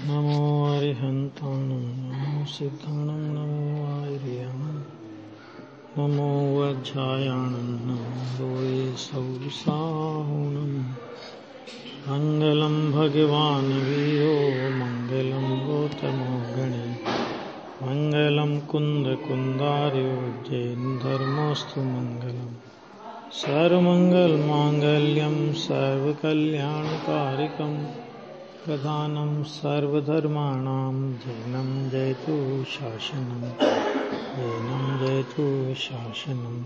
नमो अरिहन्ताणं नमो सिद्धाणं नमो आर्याणं नमो वज्रायाणं नमो लोये सौसाहुणं मङ्गलं भगवान् वीरो मङ्गलं गौतमो गणे मङ्गलं कुन्दकुन्दार्यो जैनधर्मोऽस्तु मङ्गलम् सर्वमङ्गलमाङ्गल्यं सर्वकल्याणकारिकं प्रधानं सर्वधर्माणां जैनं जयतु शासनं जैनं जयतु शासनं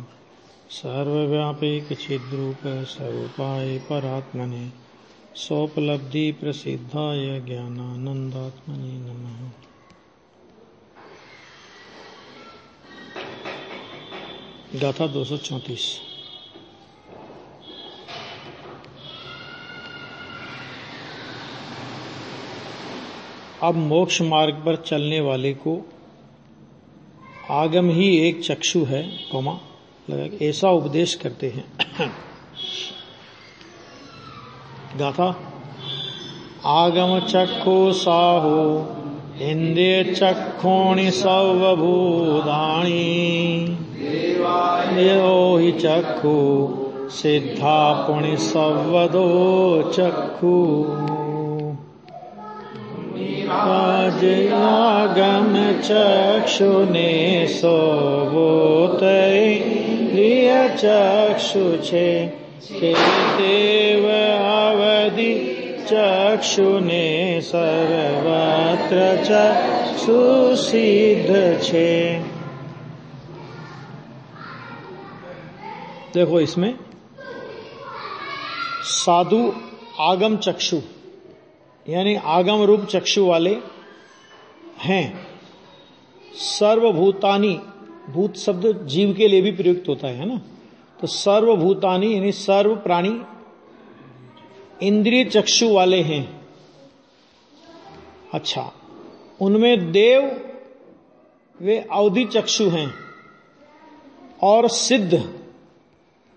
सर्वव्यापैकचिद्रूप स्वरूपाय परात्मने सोपलब्धि प्रसिद्धाय ज्ञानानन्दात्मने नमः। गाथा 234। अब मोक्ष मार्ग पर चलने वाले को आगम ही एक चक्षु है, कोमा लगा ऐसा उपदेश करते हैं। गाथा आगम चक्षु साहो इंद्रिय चक्षुणि सर्वभूतानि देवो हि चक्षु सिद्धा पुण्य सर्वदो चक्षु आगम चक्षुने सोबोतय चक्षुषे देव अवधि चक्षुने सर्वत्र चक्षु सिद्ध छे। देखो इसमें साधु आगम चक्षु यानी आगम रूप चक्षु वाले हैं। सर्वभूतानि, भूत शब्द जीव के लिए भी प्रयुक्त होता है ना, तो सर्वभूतानि यानी सर्व प्राणी इंद्रिय चक्षु वाले हैं। अच्छा, उनमें देव वे अवधि चक्षु हैं और सिद्ध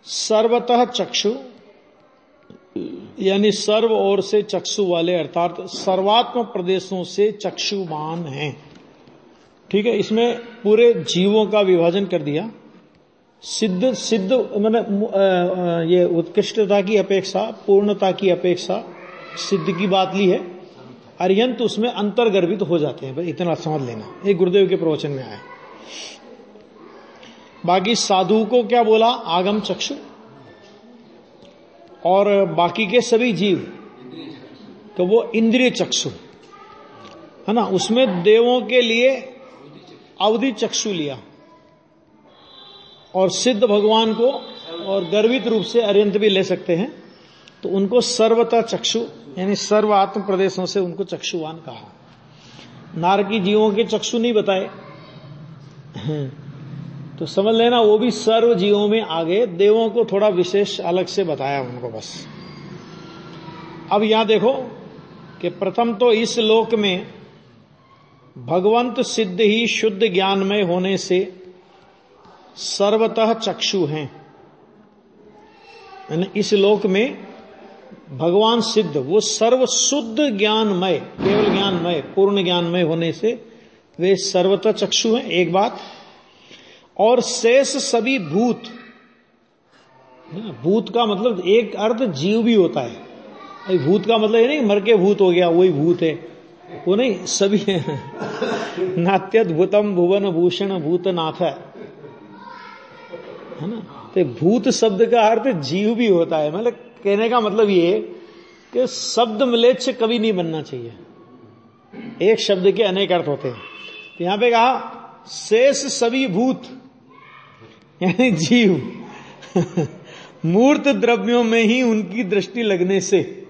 सर्वतः चक्षु यानी सर्व ओर से चक्षु वाले अर्थात सर्वात्म प्रदेशों से चक्षुमान हैं। ठीक है, इसमें पूरे जीवों का विभाजन कर दिया। सिद्ध सिद्ध मैंने ये उत्कृष्टता की अपेक्षा, पूर्णता की अपेक्षा सिद्ध की बात ली है। अर्यंत उसमें अंतर्गर्भित हो जाते हैं, इतना समझ लेना, ये गुरुदेव के प्रवचन में आया। बाकी साधु को क्या बोला? आगम चक्षु। और बाकी के सभी जीव तो वो इंद्रिय चक्षु है ना। उसमें देवों के लिए अवधि चक्षु लिया और सिद्ध भगवान को और गर्वित रूप से अर्यंत भी ले सकते हैं, तो उनको सर्वतः चक्षु यानी सर्व आत्म प्रदेशों से उनको चक्षुवान कहा। नारकी जीवों के चक्षु नहीं बताए तो समझ लेना वो भी सर्व जीवों में आगे, देवों को थोड़ा विशेष अलग से बताया उनको बस। अब यहां देखो कि प्रथम तो इस लोक में भगवंत सिद्ध ही शुद्ध ज्ञानमय होने से सर्वतः चक्षु हैं। इस लोक में भगवान सिद्ध वो सर्व शुद्ध ज्ञानमय, केवल ज्ञानमय, पूर्ण ज्ञानमय होने से वे सर्वतः चक्षु हैं, एक बात। और शेष सभी भूत, भूत का मतलब एक अर्थ जीव भी होता है। भूत का मतलब ये नहीं मर के भूत हो गया वही भूत है, वो नहीं, सभी नात्यद्भुतम भुवन भूषण भूतनाथ है ना। तो भूत शब्द का अर्थ जीव भी होता है। मतलब कहने का मतलब ये कि शब्द म्लेच्छ कभी नहीं बनना चाहिए, एक शब्द के अनेक अर्थ होते हैं। तो यहां पे कहा शेष सभी भूत यानी जीव मूर्त द्रव्यों में ही उनकी दृष्टि लगने से,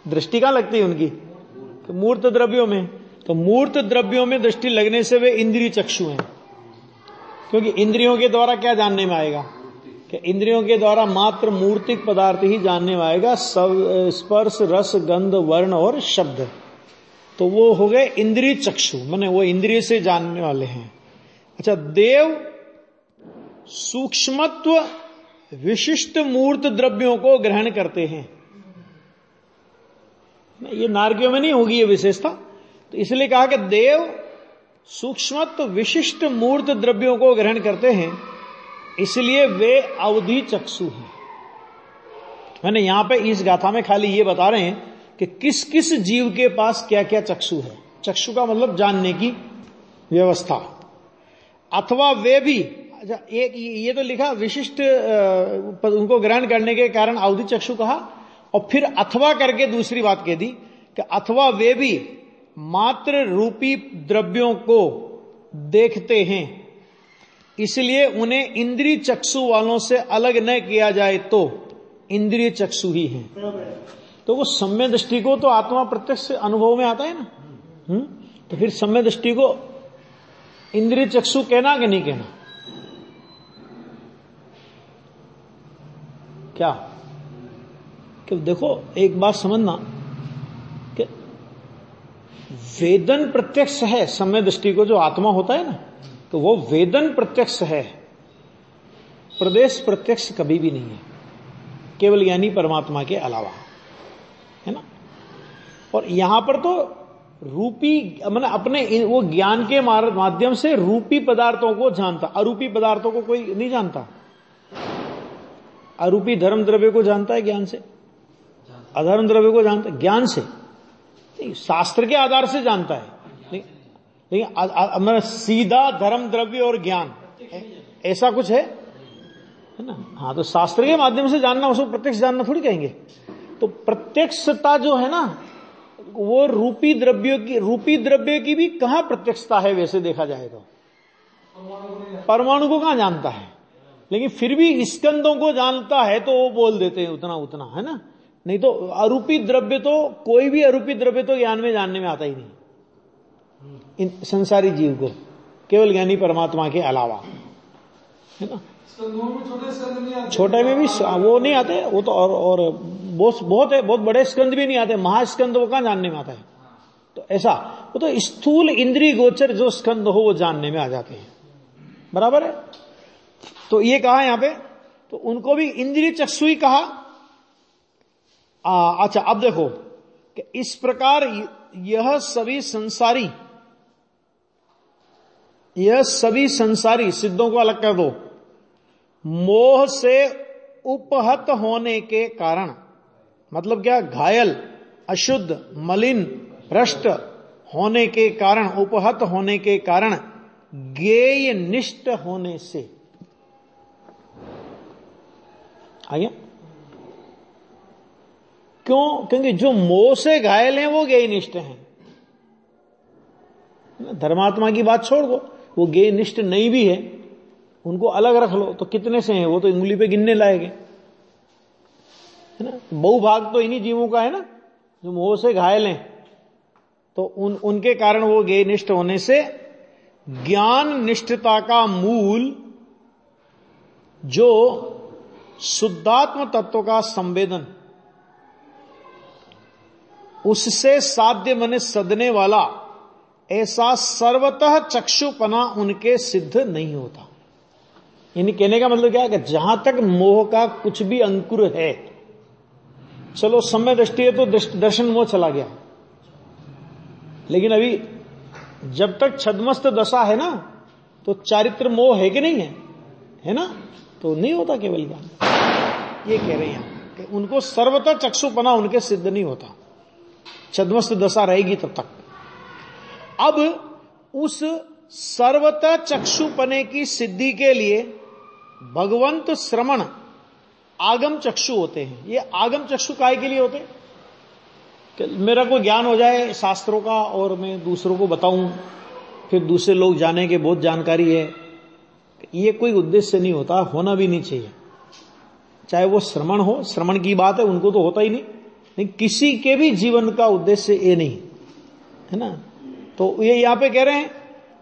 दृष्टि कहां लगती है उनकी? तो मूर्त द्रव्यों में। तो मूर्त द्रव्यों में दृष्टि लगने से वे इंद्रिय चक्षु हैं, क्योंकि इंद्रियों के द्वारा क्या जानने में आएगा कि इंद्रियों के द्वारा मात्र मूर्तिक पदार्थ ही जानने में आएगा, स्पर्श रस गंध वर्ण और शब्द। तो वो हो गए इंद्रिय चक्षु, माने वो इंद्रिय से जानने वाले हैं। अच्छा, देव सूक्ष्मत्व विशिष्ट मूर्त द्रव्यों को ग्रहण करते हैं। ये नारकियों में नहीं होगी ये विशेषता, तो इसलिए कहा कि देव सूक्ष्मत्व विशिष्ट मूर्त द्रव्यों को ग्रहण करते हैं, इसलिए वे अवधि चक्षु हैं। मैंने यहां पे इस गाथा में खाली ये बता रहे हैं कि किस किस जीव के पास क्या क्या चक्षु है। चक्षु का मतलब जानने की व्यवस्था। अथवा वे भी, अच्छा एक ये तो लिखा विशिष्ट उनको ग्रहण करने के कारण अवधि चक्षु कहा, और फिर अथवा करके दूसरी बात कह दी कि अथवा वे भी मात्र रूपी द्रव्यों को देखते हैं, इसलिए उन्हें इंद्रिय चक्षु वालों से अलग न किया जाए तो इंद्रिय चक्षु ही हैं। तो वो सम्य दृष्टि को तो आत्मा प्रत्यक्ष अनुभव में आता है ना, तो फिर सम्य दृष्टि को इंद्रिय चक्षु कहना कि नहीं कहना? क्या कि देखो एक बात समझना कि वेदन प्रत्यक्ष है सम्य दृष्टि को, जो आत्मा होता है ना, तो वो वेदन प्रत्यक्ष है, प्रदेश प्रत्यक्ष कभी भी नहीं है, केवल यानी परमात्मा के अलावा, है ना। और यहां पर तो रूपी मैंने अपने वो ज्ञान के माध्यम से रूपी पदार्थों को जानता, अरूपी पदार्थों को कोई नहीं जानता। अरूपी धर्म द्रव्य को जानता है ज्ञान से, अधर्म द्रव्य को जानता है ज्ञान से, नहीं शास्त्र के आधार से जानता है, लेकिन सीधा धर्म द्रव्य और ज्ञान ऐसा कुछ है ना। हाँ, तो शास्त्र के माध्यम से जानना उसको प्रत्यक्ष जानना थोड़ी कहेंगे। तो प्रत्यक्षता जो है ना, वो रूपी द्रव्य की भी कहां प्रत्यक्षता है? वैसे देखा जाए तो परमाणु को कहां जानता है, लेकिन फिर भी स्कंदों को जानता है, तो वो बोल देते हैं उतना उतना, है ना। नहीं तो अरूपी द्रव्य तो, कोई भी अरूपी द्रव्य तो ज्ञान में जानने में आता ही नहीं इन संसारी जीव को, केवल ज्ञानी परमात्मा के अलावा, है ना। छोटे में भी वो नहीं आते, वो तो और बहुत है, बहुत बड़े स्कंद भी नहीं आते, महास्कंद वो कहां जानने में आता है। तो ऐसा वो तो स्थूल इंद्रिय गोचर जो स्कंद हो वो जानने में आ जाते हैं, बराबर है। तो ये कहा यहां पे, तो उनको भी इंद्रिय चक्षु ही कहा। अच्छा अब देखो कि इस प्रकार यह सभी संसारी सिद्धों को अलग कर दो, मोह से उपहत होने के कारण, मतलब क्या, घायल, अशुद्ध, मलिन, भ्रष्ट होने के कारण, उपहत होने के कारण, ज्ञेय निष्ठ होने से। आगे क्यों? क्योंकि जो मोह से घायल हैं वो ज्ञेय निष्ठ हैं। धर्मात्मा की बात छोड़ दो, वो ज्ञेय निष्ठ नहीं भी है, उनको अलग रख लो, तो कितने से हैं? वो तो उंगली पे गिनने लायक है ना। बहुभाग तो इन्हीं जीवों का है ना जो मोह से घायल हैं, तो उनके कारण वो ज्ञेय निष्ठ होने से ज्ञान निष्ठता का मूल जो शुद्धात्म तत्व का संवेदन, उससे साध्य माने सदने वाला ऐसा सर्वतः चक्षुपना उनके सिद्ध नहीं होता। यानी कहने का मतलब क्या है कि जहां तक मोह का कुछ भी अंकुर है, चलो सम्य दृष्टि है तो दर्शन मोह चला गया, लेकिन अभी जब तक छद्मस्त दशा है ना, तो चारित्र मोह है कि नहीं है, है ना, तो नहीं होता केवल ज्ञान। ये कह रहे हैं कि उनको सर्वतः चक्षुपना उनके सिद्ध नहीं होता, छद्मस्त दशा रहेगी तब तक। अब उस सर्वतः चक्षुपने की सिद्धि के लिए भगवंत श्रवण आगम चक्षु होते हैं। ये आगम चक्षु काहे के लिए होते हैं? कि मेरा कोई ज्ञान हो जाए शास्त्रों का और मैं दूसरों को बताऊं, फिर दूसरे लोग जाने के बहुत जानकारी है, ये कोई उद्देश्य नहीं होता, होना भी नहीं चाहिए। चाहे वो श्रवण हो, श्रवण की बात है, उनको तो होता ही नहीं, किसी के भी जीवन का उद्देश्य ये नहीं है ना। तो ये यहां पे कह रहे हैं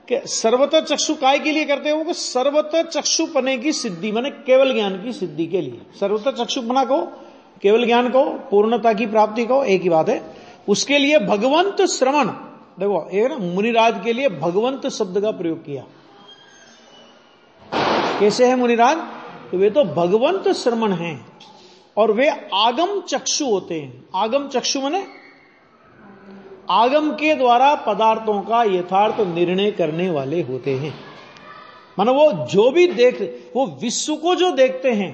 कि सर्वतः चक्षु काय के लिए करते हैं? वो सर्वतः चक्षुपने की सिद्धि, माने केवल ज्ञान की सिद्धि के लिए। सर्वतः चक्षुपना कहो, केवल ज्ञान कहो, पूर्णता की प्राप्ति कहो, एक ही बात है। उसके लिए भगवंत श्रवण, देखो एक ना मुनिराज के लिए भगवंत शब्द का प्रयोग किया। कैसे है मुनिराज? तो वे तो भगवंत श्रवण हैं और वे आगम चक्षु होते हैं। आगम चक्षु माने आगम के द्वारा पदार्थों का यथार्थ निर्णय करने वाले होते हैं। मानो वो जो भी वो विश्व को जो देखते हैं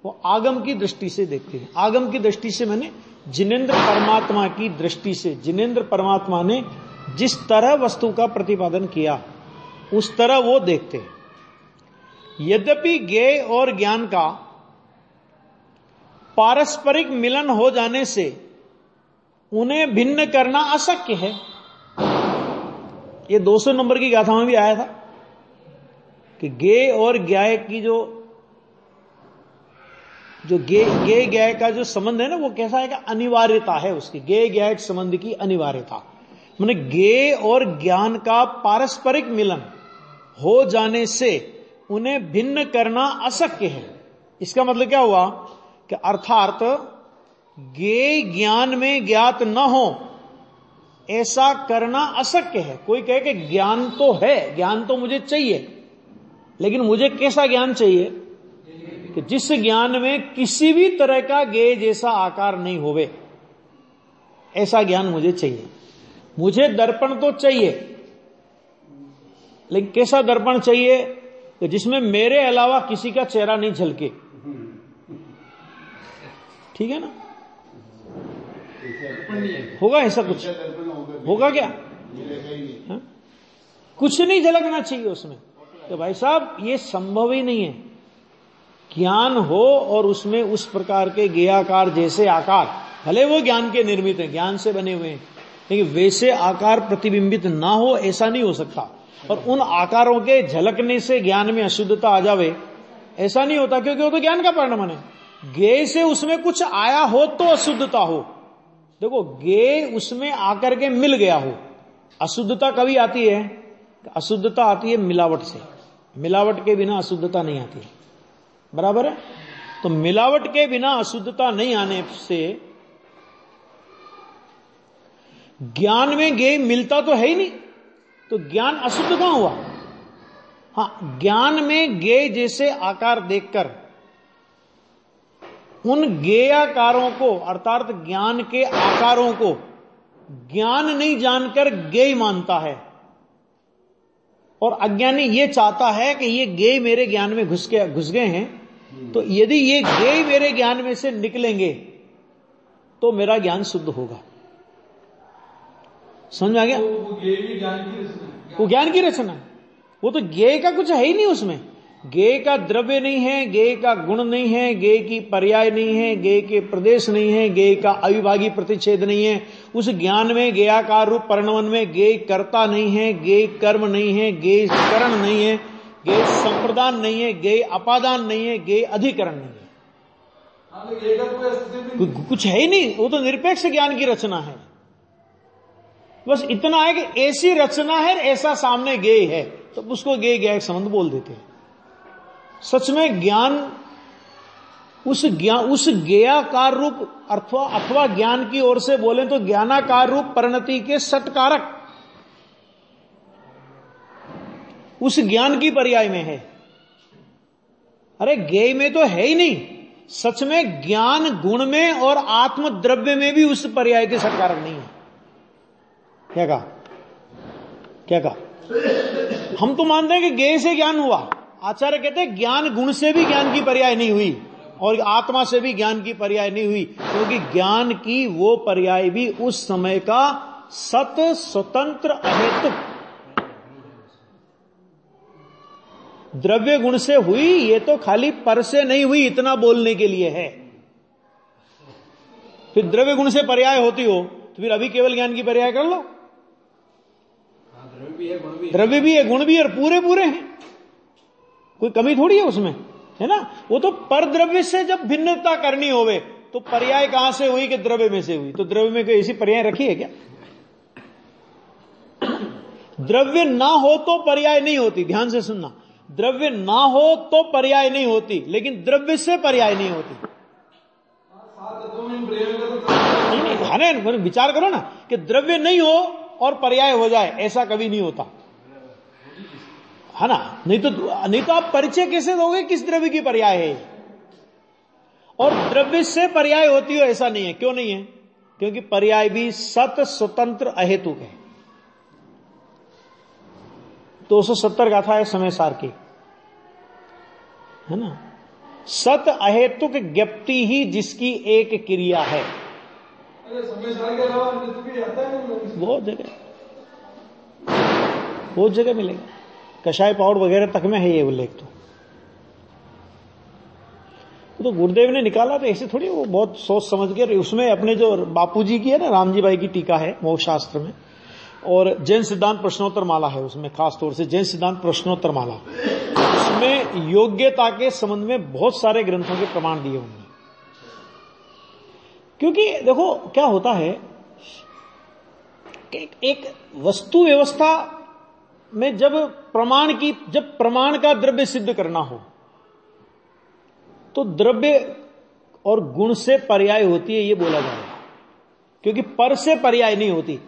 वो आगम की दृष्टि से देखते हैं। आगम की दृष्टि से मैंने जिनेंद्र परमात्मा की दृष्टि से, जिनेंद्र परमात्मा ने जिस तरह वस्तु का प्रतिपादन किया उस तरह वो देखते हैं। यद्यपि ज्ञेय और ज्ञान का पारस्परिक मिलन हो जाने से उन्हें भिन्न करना अशक्य है। ये 200 नंबर की गाथा में भी आया था कि ज्ञेय और ज्ञाय की जो ज्ञेय ज्ञाय का जो संबंध है ना, वो कैसा है कि अनिवार्यता है उसकी, ज्ञेय ज्ञाय संबंध की अनिवार्यता। माने ज्ञेय और ज्ञान का पारस्परिक मिलन हो जाने से उन्हें भिन्न करना अशक्य है। इसका मतलब क्या हुआ कि अर्थात ज्ञेय ज्ञान में ज्ञात न हो ऐसा करना अशक्य है। कोई कहे कि ज्ञान तो है, ज्ञान तो मुझे चाहिए, लेकिन मुझे कैसा ज्ञान चाहिए कि जिस ज्ञान में किसी भी तरह का ज्ञेय जैसा आकार नहीं होवे, ऐसा ज्ञान मुझे चाहिए। मुझे दर्पण तो चाहिए, लेकिन कैसा दर्पण चाहिए कि जिसमें मेरे अलावा किसी का चेहरा नहीं झलके। ठीक है ना? होगा ऐसा कुछ? होगा क्या? हा? कुछ नहीं झलकना चाहिए उसमें। तो भाई साहब ये संभव ही नहीं है। ज्ञान हो और उसमें उस प्रकार के ज्ञेयाकार जैसे आकार, भले वो ज्ञान के निर्मित हैं, ज्ञान से बने हुए हैं, लेकिन वैसे आकार प्रतिबिंबित ना हो ऐसा नहीं हो सकता। और उन आकारों के झलकने से ज्ञान में अशुद्धता आ जावे ऐसा नहीं होता, क्योंकि वो तो ज्ञान का परिणाम है। ज्ञेय से उसमें कुछ आया हो तो अशुद्धता हो। देखो ज्ञेय उसमें आकर के मिल गया हो। अशुद्धता कभी आती है? अशुद्धता आती है मिलावट से। मिलावट के बिना अशुद्धता नहीं आती है, बराबर है? तो मिलावट के बिना अशुद्धता नहीं आने से ज्ञान में ज्ञेय मिलता तो है ही नहीं, तो ज्ञान अशुद्ध कहां हुआ? हाँ, ज्ञान में ज्ञेय जैसे आकार देखकर उन ज्ञेयाकारों को अर्थात ज्ञान के आकारों को ज्ञान नहीं जानकर ज्ञेय मानता है, और अज्ञानी ये चाहता है कि ये ज्ञेय मेरे ज्ञान में घुस गए हैं, तो यदि ये ज्ञेय मेरे ज्ञान में से निकलेंगे तो मेरा ज्ञान शुद्ध होगा। समझ में आ गया? वो ज्ञान की रचना है। वो तो ज्ञेय का कुछ है ही नहीं उसमें। ज्ञेय का द्रव्य नहीं है, ज्ञेय का गुण नहीं है, ज्ञेय की पर्याय नहीं है, ज्ञेय के प्रदेश नहीं है, ज्ञेय का अविभागी प्रतिच्छेद नहीं है। उस ज्ञान में ज्ञेयाकार रूप परिणमन में ज्ञेय कर्ता नहीं है, ज्ञेय कर्म नहीं है, ज्ञेय करण नहीं है, ज्ञेय संप्रदान नहीं है, ज्ञेय अपादान नहीं है, ज्ञेय अधिकरण नहीं है। कुछ है ही नहीं। वो तो निरपेक्ष ज्ञान की रचना है। बस इतना है कि ऐसी रचना है, ऐसा सामने ज्ञेय है, तो उसको ज्ञेय ज्ञेय संबंध बोल देते हैं। सच में ज्ञान उस ज्ञेयाकार रूप अथवा ज्ञान की ओर से बोलें तो ज्ञानाकार रूप परिणति के सटकारक उस ज्ञान की पर्याय में है। अरे ज्ञेय में तो है ही नहीं। सच में ज्ञान गुण में और आत्म द्रव्य में भी उस पर्याय के सटकारक नहीं है। क्या कहा? हम तो मानते हैं कि ज्ञेय से ज्ञान हुआ। आचार्य कहते हैं ज्ञान गुण से भी ज्ञान की पर्याय नहीं हुई और आत्मा से भी ज्ञान की पर्याय नहीं हुई, क्योंकि ज्ञान की वो पर्याय भी उस समय का सत स्वतंत्र अहेतुक द्रव्य गुण से हुई। ये तो खाली पर से नहीं हुई, इतना बोलने के लिए है। फिर द्रव्य गुण से पर्याय होती हो तो फिर अभी केवल ज्ञान की पर्याय कर लो। द्रव्य भी है, गुण भी है, और पूरे पूरे हैं, कोई कमी थोड़ी है उसमें, है ना? वो तो पर द्रव्य से जब भिन्नता करनी होवे तो पर्याय कहां से हुई कि द्रव्य में से हुई। तो द्रव्य में कोई ऐसी पर्याय रखी है क्या? द्रव्य ना हो तो पर्याय नहीं होती। ध्यान से सुनना, द्रव्य ना हो तो पर्याय नहीं होती, लेकिन द्रव्य से पर्याय नहीं होती। नहीं, विचार करो ना कि द्रव्य नहीं हो और पर्याय हो जाए, ऐसा कभी नहीं होता, है ना? नहीं तो आप परिचय कैसे दोगे किस द्रव्य की पर्याय है? और द्रव्य से पर्याय होती हो ऐसा नहीं है। क्यों नहीं है? क्योंकि पर्याय भी सत स्वतंत्र अहेतुक है। 270 गाथा है समय सार की, है ना। सत अहेतुक ज्ञप्ति ही जिसकी एक क्रिया है। बहुत जगह मिलेगा, कषाय पाउड वगैरह तक में है ये उल्लेख। तो गुरुदेव ने निकाला, तो ऐसे थोड़ी, वो बहुत सोच समझ के उसमें अपने जो बापूजी की है ना, रामजी भाई की टीका है मोक्ष शास्त्र में, और जैन सिद्धांत प्रश्नोत्तर माला है उसमें, खास तौर से जैन सिद्धांत प्रश्नोत्तर माला, उसमें योग्यता के संबंध में बहुत सारे ग्रंथों के प्रमाण दिए उन्होंने। क्योंकि देखो क्या होता है कि एक वस्तु व्यवस्था में जब प्रमाण का द्रव्य सिद्ध करना हो, तो द्रव्य और गुण से पर्याय होती है, ये बोला जाएगा। क्योंकि पर से पर्याय नहीं होती,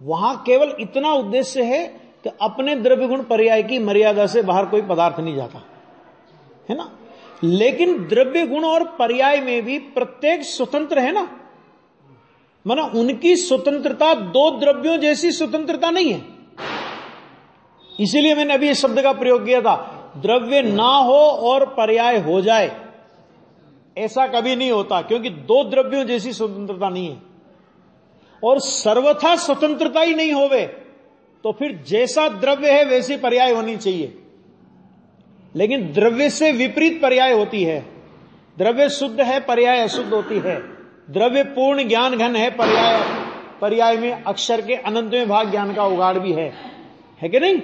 वहां केवल इतना उद्देश्य है कि अपने द्रव्य गुण पर्याय की मर्यादा से बाहर कोई पदार्थ नहीं जाता, है ना। लेकिन द्रव्य गुण और पर्याय में भी प्रत्येक स्वतंत्र है ना, माना उनकी स्वतंत्रता दो द्रव्यों जैसी स्वतंत्रता नहीं है। इसीलिए मैंने अभी इस शब्द का प्रयोग किया था, द्रव्य ना हो और पर्याय हो जाए, ऐसा कभी नहीं होता, क्योंकि दो द्रव्यों जैसी स्वतंत्रता नहीं है। और सर्वथा स्वतंत्रता ही नहीं होवे तो फिर जैसा द्रव्य है वैसी पर्याय होनी चाहिए। लेकिन द्रव्य से विपरीत पर्याय होती है। द्रव्य शुद्ध है, पर्याय अशुद्ध होती है। द्रव्य पूर्ण ज्ञान घन है, पर्याय में अक्षर के अनंतवें भाग ज्ञान का उगाड़ भी है कि नहीं।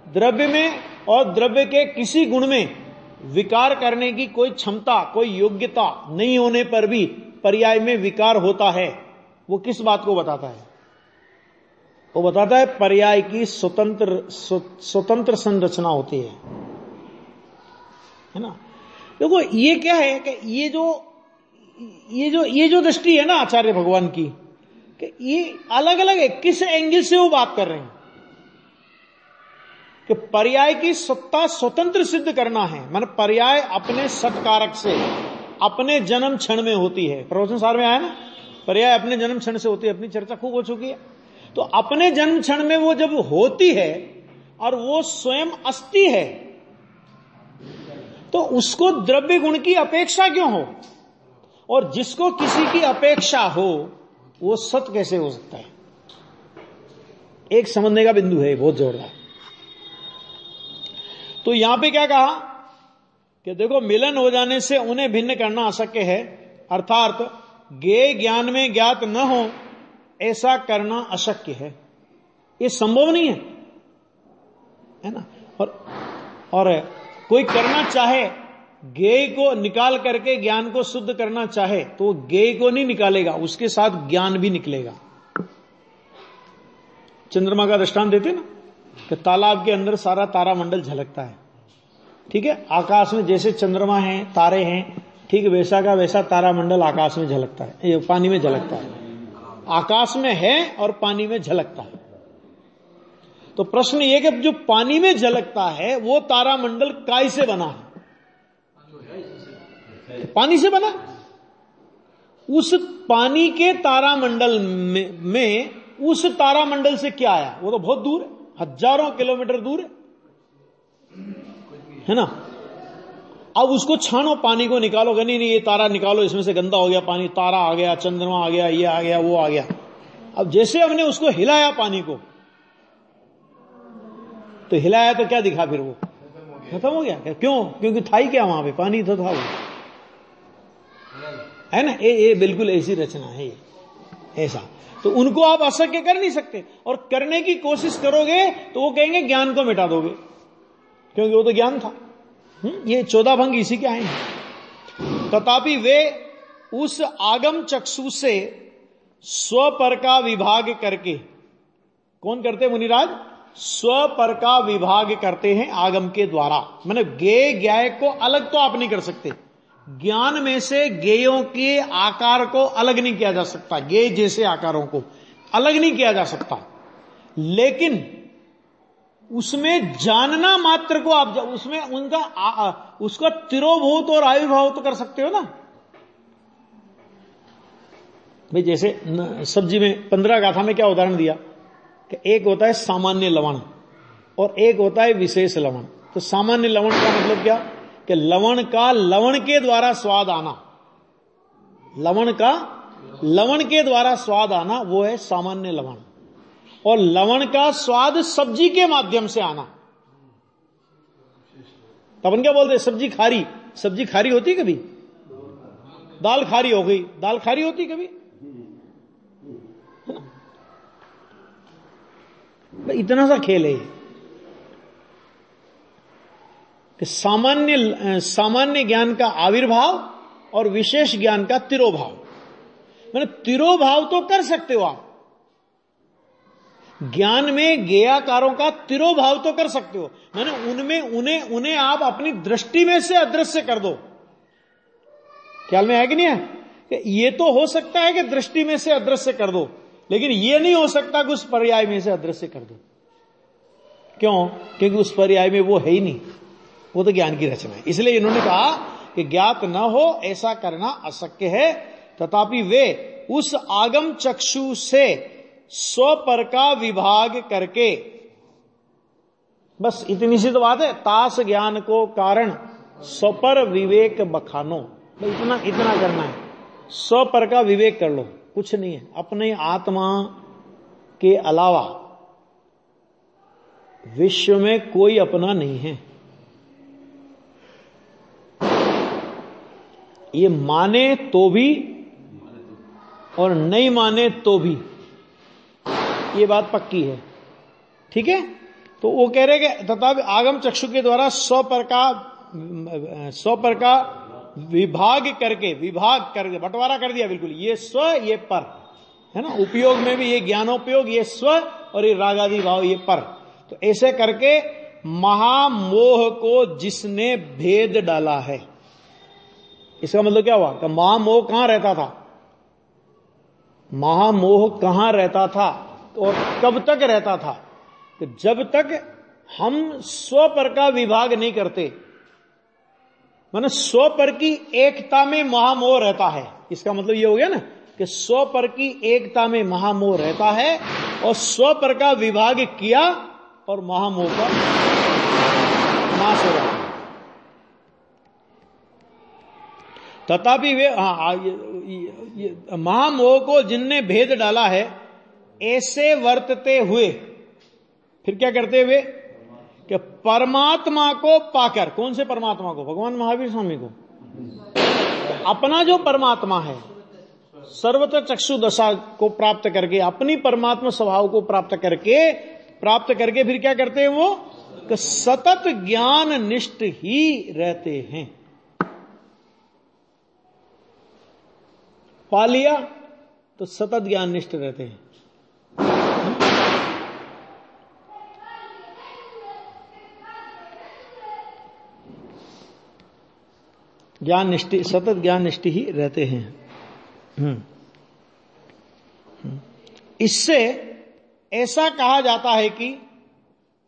द्रव्य में और द्रव्य के किसी गुण में विकार करने की कोई क्षमता, कोई योग्यता नहीं होने पर भी पर्याय में विकार होता है। वो किस बात को बताता है? वो बताता है पर्याय की स्वतंत्र संरचना होती है ना। देखो ये क्या है कि ये जो दृष्टि है ना आचार्य भगवान की, कि ये अलग अलग है, किस एंगल से वो बात कर रहे हैं कि पर्याय की सत्ता स्वतंत्र सिद्ध करना है। माने पर्याय अपने सत्कारक से अपने जन्म क्षण में होती है। प्रवचन सार में आया ना, पर्याय अपने जन्म क्षण से होती है, अपनी चर्चा खूब हो चुकी है। तो अपने जन्म क्षण में वो जब होती है और वो स्वयं अस्ति है, तो उसको द्रव्य गुण की अपेक्षा क्यों हो? और जिसको किसी की अपेक्षा हो वो सत कैसे हो सकता है? एक समझने का बिंदु है बहुत जोरदार। तो यहां पे क्या कहा कि देखो मिलन हो जाने से उन्हें भिन्न करना अशक्य है, अर्थात ज्ञेय ज्ञान में ज्ञात न हो ऐसा करना अशक्य है, ये संभव नहीं है ना। और कोई करना चाहे, ज्ञेय को निकाल करके ज्ञान को शुद्ध करना चाहे तो ज्ञेय को नहीं निकालेगा, उसके साथ ज्ञान भी निकलेगा। चंद्रमा का दृष्टांत देते ना कि तालाब के अंदर सारा तारामंडल झलकता है, ठीक है। आकाश में जैसे चंद्रमा है, तारे हैं, ठीक वैसा का वैसा तारामंडल आकाश में झलकता है, ये पानी में झलकता है। आकाश में है और पानी में झलकता है। तो प्रश्न ये कि जो पानी में झलकता है वो तारामंडल काय से बना है? पानी से बना। उस पानी के तारामंडल में उस तारामंडल से क्या आया? वो तो बहुत दूर है, हजारों किलोमीटर दूर है ना। अब उसको छानो, पानी को निकालो, नहीं ये तारा निकालो, इसमें से गंदा हो गया पानी, तारा आ गया, चंद्रमा आ गया, ये आ गया, वो आ गया। अब जैसे हमने उसको हिलाया पानी को, तो हिलाया तो क्या दिखा? फिर वो खत्म हो गया। क्यों? क्योंकि था ही क्या वहां पे? पानी तो था वो, है ना। ये बिल्कुल ऐसी रचना है ये, ऐसा। तो उनको आप अशक्य कर नहीं सकते, और करने की कोशिश करोगे तो वो कहेंगे ज्ञान को मिटा दोगे, क्योंकि वो तो ज्ञान था। ये 14 भंग इसी के आए हैं। तथापि वे उस आगम चक्षु से स्वपर का विभाग करके, कौन करते मुनिराज? स्वपर का विभाग करते हैं आगम के द्वारा। माने ज्ञेय ज्ञाय को अलग तो आप नहीं कर सकते, ज्ञान में से ज्ञेयों के आकार को अलग नहीं किया जा सकता, ज्ञेय जैसे आकारों को अलग नहीं किया जा सकता, लेकिन उसमें जानना मात्र को आप उसमें उसका तिरोभूत और आविर्भाव तो कर सकते हो ना। भाई जैसे सब्जी में 15 गाथा में क्या उदाहरण दिया कि एक होता है सामान्य लवण और एक होता है विशेष लवण। तो सामान्य लवण का मतलब क्या कि लवण का लवण के द्वारा स्वाद आना, लवण का लवण के द्वारा स्वाद आना वो है सामान्य लवण। और लवण का स्वाद सब्जी के माध्यम से आना, तो अपन क्या बोलते हैं सब्जी खारी, सब्जी खारी होती कभी? दाल खारी हो गई, दाल खारी होती कभी? इतना सा खेल है कि सामान्य ज्ञान का आविर्भाव और विशेष ज्ञान का तिरोभाव। मैंने तिरोभाव तो कर सकते हो आप, ज्ञान में गेयाकारों का तिरोभाव तो कर सकते हो, मैंने उन्हें आप अपनी दृष्टि में से अदृश्य कर दो। ख्याल में है कि नहीं है कि ये तो हो सकता है कि दृष्टि में से अदृश्य कर दो, लेकिन ये नहीं हो सकता कि उस पर्याय में से अदृश्य कर दो। क्यों? क्योंकि उस पर्याय में वो है ही नहीं, वो तो ज्ञान की रचना है। इसलिए इन्होंने कहा कि ज्ञात न हो ऐसा करना अशक्य है, तथापि वे उस आगम चक्षु से स्वपर का विभाग करके, बस इतनी सी तो बात है, तास ज्ञान को कारण स्वपर विवेक बखानो, इतना करना है, स्वपर का विवेक कर लो, कुछ नहीं है। अपने आत्मा के अलावा विश्व में कोई अपना नहीं है। ये माने तो भी और नहीं माने तो भी, ये बात पक्की है। ठीक है, तो वो कह रहे कि तथा आगम चक्षु के द्वारा स्वपर का विभाग करके बंटवारा कर दिया बिल्कुल, ये स्व ये पर है ना, उपयोग में भी ये ज्ञानोपयोग ये स्व और ये रागादि भाव ये पर। तो ऐसे करके महामोह को जिसने भेद डाला है, इसका मतलब क्या हुआ कि महामोह कहां रहता था, महामोह कहां रहता था और कब तक रहता था? तो जब तक हम स्वपर का विभाग नहीं करते, माने स्वपर की एकता में महामोह रहता है। इसका मतलब ये हो गया ना कि स्वपर की एकता में महामोह रहता है और स्वपर का विभाग किया और महामोह का नाश हो जाता है। तथापि वे महामोह को जिनने भेद डाला है, ऐसे वर्तते हुए फिर क्या करते हुए कि परमात्मा को पाकर, कौन से परमात्मा को? भगवान महावीर स्वामी को। अपना जो परमात्मा है सर्वत्र चक्षु दशा को प्राप्त करके, अपनी परमात्मा स्वभाव को प्राप्त करके फिर क्या करते हैं वो कि सतत ज्ञान निष्ठ ही रहते हैं। पा लिया तो सतत ज्ञान निष्ठ रहते हैं। ज्ञान निष्ठि, सतत ज्ञान निष्ठि ही रहते हैं। इससे ऐसा कहा जाता है कि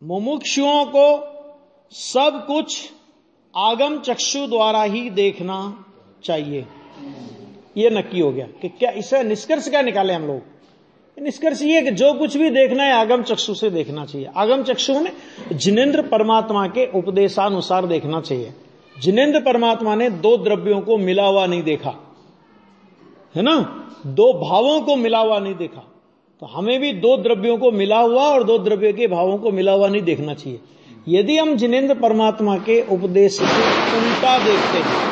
मुमुक्षुओं को सब कुछ आगम चक्षु द्वारा ही देखना चाहिए। ये नक्की हो गया कि क्या इससे निष्कर्ष क्या निकाले हम लोग? निष्कर्ष ये कि जो कुछ भी देखना है आगम चक्षु से देखना चाहिए। आगम चक्षु ने जिनेंद्र परमात्मा के उपदेशानुसार देखना चाहिए। जिनेंद्र परमात्मा ने दो द्रव्यों को मिला हुआ नहीं देखा, है ना, दो भावों को मिला हुआ नहीं देखा। तो हमें भी दो द्रव्यों को मिला हुआ और दो द्रव्य के भावों को मिला हुआ नहीं देखना चाहिए। यदि हम जिनेंद्र परमात्मा के उपदेश से उल्टा देखते हैं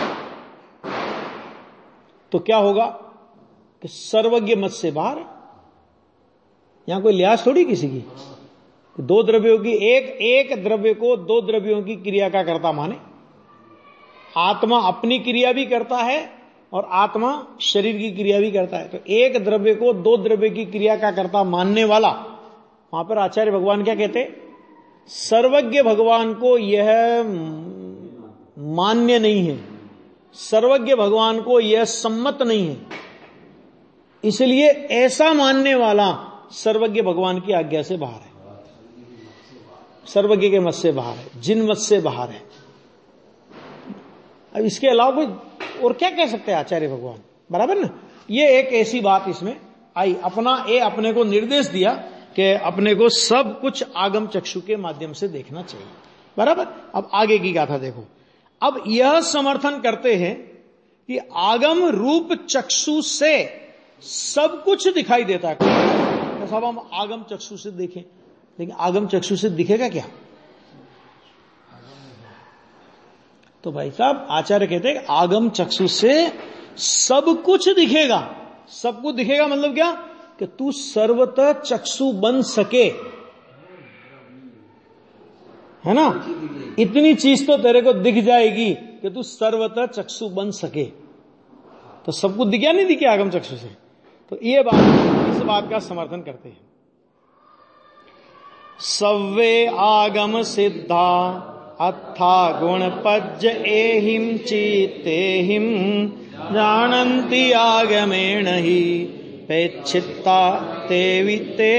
तो क्या होगा कि सर्वज्ञ मत से बाहर। यहां कोई लिहाज थोड़ी किसी की, दो द्रव्यों की एक द्रव्य को दो द्रव्यों की क्रिया का कर्ता माने। आत्मा अपनी क्रिया भी करता है और आत्मा शरीर की क्रिया भी करता है। तो एक द्रव्य को दो द्रव्य की क्रिया का कर्ता मानने वाला, वहां पर आचार्य भगवान क्या कहते? सर्वज्ञ भगवान को यह मान्य नहीं है, सर्वज्ञ भगवान को यह सम्मत नहीं है। इसलिए ऐसा मानने वाला सर्वज्ञ भगवान की आज्ञा से बाहर है, सर्वज्ञ के मत से बाहर है, जिन मत से बाहर है। अब इसके अलावा कोई और क्या कह सकते हैं आचार्य भगवान? बराबर ना। ये एक ऐसी बात इसमें आई, अपने को निर्देश दिया कि अपने को सब कुछ आगम चक्षु के माध्यम से देखना चाहिए। बराबर। अब आगे की गाथा देखो। अब यह समर्थन करते हैं कि आगम रूप चक्षु से सब कुछ दिखाई देता है। तो साहब हम आगम चक्षु से देखें, लेकिन आगम चक्षु से दिखेगा क्या? तो भाई साहब आचार्य कहते हैं आगम चक्षु से सब कुछ दिखेगा। सब कुछ दिखेगा मतलब क्या? कि तू सर्वतः चक्षु बन सके, है ना? इतनी चीज तो तेरे को दिख जाएगी कि तू सर्वतः चक्षु बन सके। तो सब कुछ दिखा नहीं दिखे आगम चक्षु से। तो ये बात, इस बात का समर्थन करते हैं। सव्वे आगम सिद्धा अथा गुण पज्ज एहिम चीतेहिम जानन्ति आगमेण ही पेच्छित्ता तेविते